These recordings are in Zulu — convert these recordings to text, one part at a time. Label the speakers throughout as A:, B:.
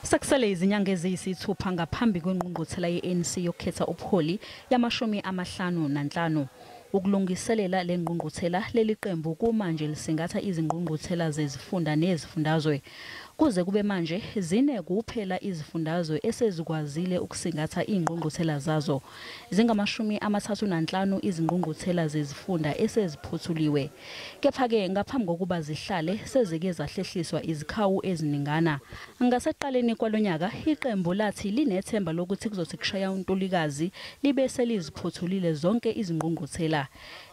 A: Sakusele izinyanga eziyisithupha ngaphambi kwengqungquthela ye-ANC yokukhetha ubuholi yama-55. Ukulungiselela lengqungquthela leli qembu kumanje lisingatha izingqungquthela zezifunda nezifundazwe. Kuze kube manje zine kuphela izifundazwe esezikwazile ukusingatha ingqungquthela zazo. Zingama-35 izingqungquthela zezifunda eseziphuthuliwe. Kepha-ke ngaphambi kokuba zihlale sezike zahlehliswa izikhawu eziningana. Ngaseqaleni kwalonyaka iqembu lathi linethemba lokuthi kuzothi kushaya untulikazi libe seliziphuthulile zonke izingqungquthela.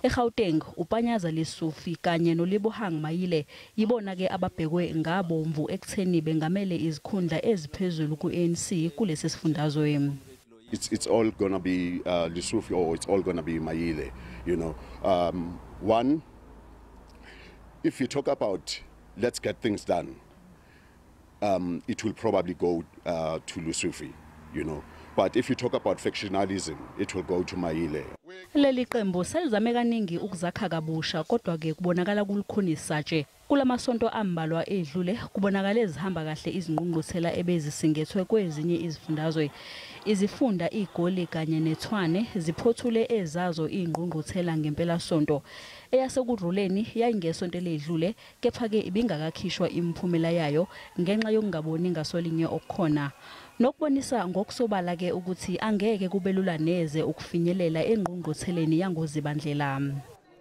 A: eGauteng uPanyaza Lesufi kanye noLibohang Mayile yibona-ke ababhekwe ngabomvu ekutheni bengamele izikhundla eziphezulu ku-ANC kulesi sifundazwe.
B: It's all gonna be Lesufi or it's all gonna be Mayile, you know. One, if you talk about let's get things done, it will probably go to Lesufi, you know. But if you talk about factionalism, it will go to Mayile.
A: Leli qembu selizame kaningi ukuzakha kabusha kodwa-ke kubonakala kulikhonisa nje. Kulamasonto ambalwa edlule kubonakala ezihamba kahle izingqungquthela ebezisingethwe kwezinye izifundazwe. Izifunda iGoli kanye neTshwane ziphothule ezazo ingqungquthela ngempela sonto. Eyaso Kurhuleni yayingesonto ledlule kepha-ke ibingakakhishwa imiphumela yayo ngenxa yokungaboni ngaso linye okukhona. Nokubonisa ngokusobala-ke ukuthi angeke kubelula neze ukufinyelela engqungqutheleni yangozibandlela.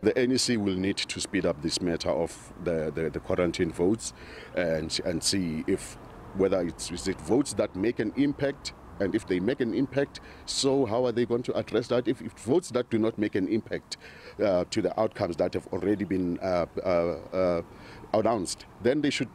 B: The ANC will need to speed up this matter of the quarantine votes and see if whether is it votes that make an impact, and if they make an impact, so how are they going to address that? If votes that do not make an impact to the outcomes that have already been announced, then they should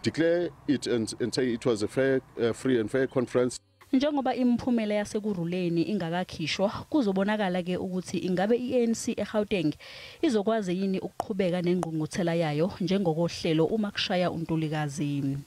B: declare it and say it was a fair, free and fair conference.
A: Njengoba imiphumela yasekurhuleni ingakakhishwa kuzobonakala-ke ukuthi ingabe i-ANC eGauteng izokwazi yini ukuqhubeka nengqungquthela yayo njengokohlelo uma kushaya untulikazi.